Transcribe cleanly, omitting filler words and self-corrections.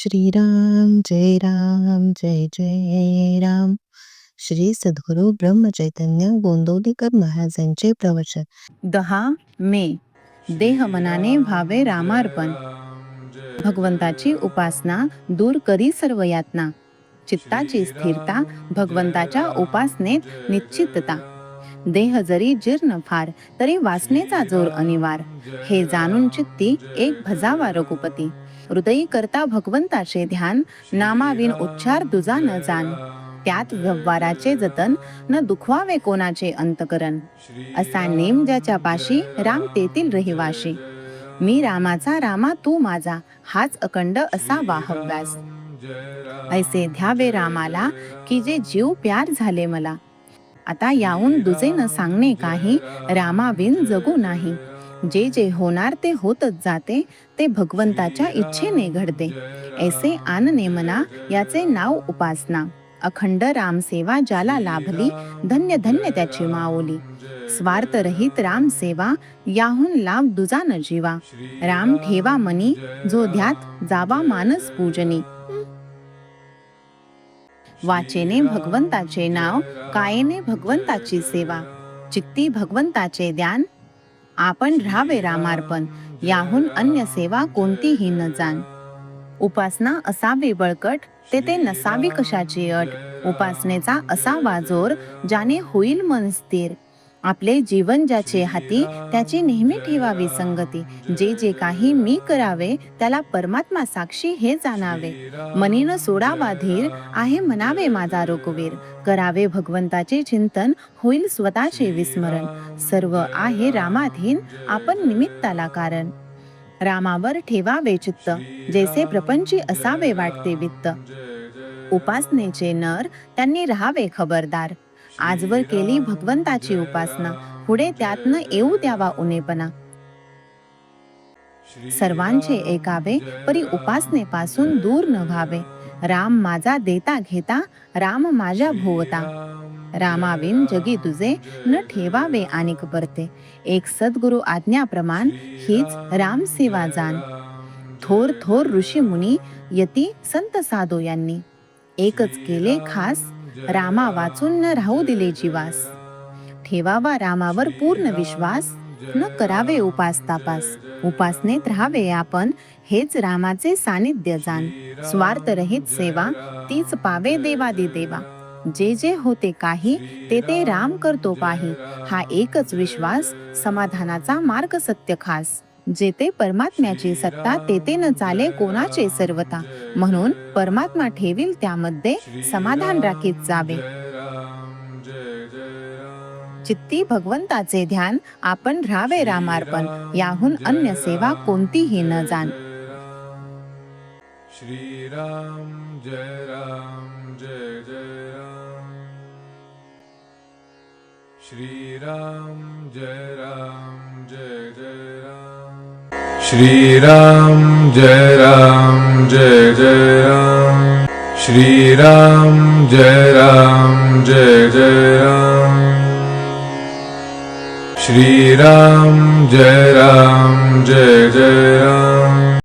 श्रीराम जय राम जय जय राम. श्री सद्गुरु ब्रह्मचैतन्य गोंदवलेकर महाराजांचे प्रवचन. 10 मे. देह मनाने भावे रामार्पण. भगवंताची उपासना दूर करी सर्व यातना. चित्ताची स्थिरता भगवंताच्या उपासनेत निश्चितता. देह जरी जीर्ण फार तरी वासनेचा जोर अनिवार. हे जाणून चित्ती एक भजावा रघुपती. हृदयी करता भगवंताचे ध्यान, नामाविन उच्चार दुजा न जाण. त्यात व्यवहाराचे जतन, न दुखवावे कोणाचे अंतकरण. असा नेम ज्याच्या पाशी, राम तेथील रहिवाशी. मी रामाचा, रामा तू माझा, हाच अखंड असावा हव्यास. ऐसे ध्यावे रामाला, की जे जीव प्यार झाले मला. आता याहून दुजे न सांगणे काही, रामाविन जगू नाही. जे जे होणार ते होतच जाते, ते भगवंताच्या इच्छेने घडते. ऐसे आनने मना, याचे नाव उपासना. अखंड रामसेवा ज्याला लाभली, धन्य धन्य त्याची माऊली. स्वार्थरहित रामसेवा, याहून लाभ दुजा न जीवा. राम ठेवा मनी, जो ध्यात जावा मानस पूजनी. वाचेने भगवंताचे नाव, कायेने भगवंताची सेवा. चित्ती भगवंताचे ध्यान, आपण राहावे रामार्पण. याहून अन्य सेवा कोणतीही न जाण. उपासना असावी बळकट, तेथे नसावी कशाची अट. उपासनेचा असावा जोर, ज्याने होईल मन स्थिर. आपले जीवन ज्याचे हाती, त्याची नेहमी ठेवावी संगती. जे जे काही मी करावे, त्याला परमात्मा साक्षी हे जाणावे. मनीन सोडावा धीर, आहे म्हणावे माझा रघुवीर. करावे भगवंताचे चिंतन, होईल स्वतःचे विस्मरण. सर्व आहे रामाधीन, आपण निमित्ताला कारण. रामावर ठेवावे चित्त, जैसे प्रपंची असावे वाटते वित्त. उपासनेचे नर, त्यांनी राहावे खबरदार. आजवर केली भगवंताची उपासना, पुढे त्यातनं येऊ द्यावा उनेपणा. सर्वांचे ऐकावे, परी उपासनेपासून दूर न व्हावे. राम माझा देता घेता, राम माझ्या भोवता. रामाविन जगी तुझे, न ठेवावे आनिक परते. एक सद्गुरु आज्ञाप्रमाण, हीच रामसेवा जाण. थोर थोर ऋषी मुनी, यती संत साधू यांनी. एकच केले खास, रामा वाचून न राहू दिले जीवास. ठेवावा रामावर पूर्ण विश्वास, न करावे उपास तापास. उपासनेत राहावे आपण, हेच रामाचे सानिध्य जाण. स्वार्थरहित सेवा, तीच पावे देवादी देवा. जे जे होते काही, ते ते राम करतो पाही. हा एकच विश्वास, समाधानाचा मार्ग सत्य खास. जेथे परमात्म्याची सत्ता, तेथे न चाले कोणाचे सर्वता. म्हणून परमात्मा ठेवील त्यामध्ये, समाधान राखीत जावे. चित्ती भगवंताचे ध्यान, आपण राहावे रामार्पण. याहून अन्य सेवा कोणतीही न जाण. श्रीराम जय राम जय जय राम. श्रीराम जय राम जय जय राम. श्रीराम जय राम जय जय राम. श्रीराम जय राम जय जय राम. श्रीराम जय राम जय जय राम.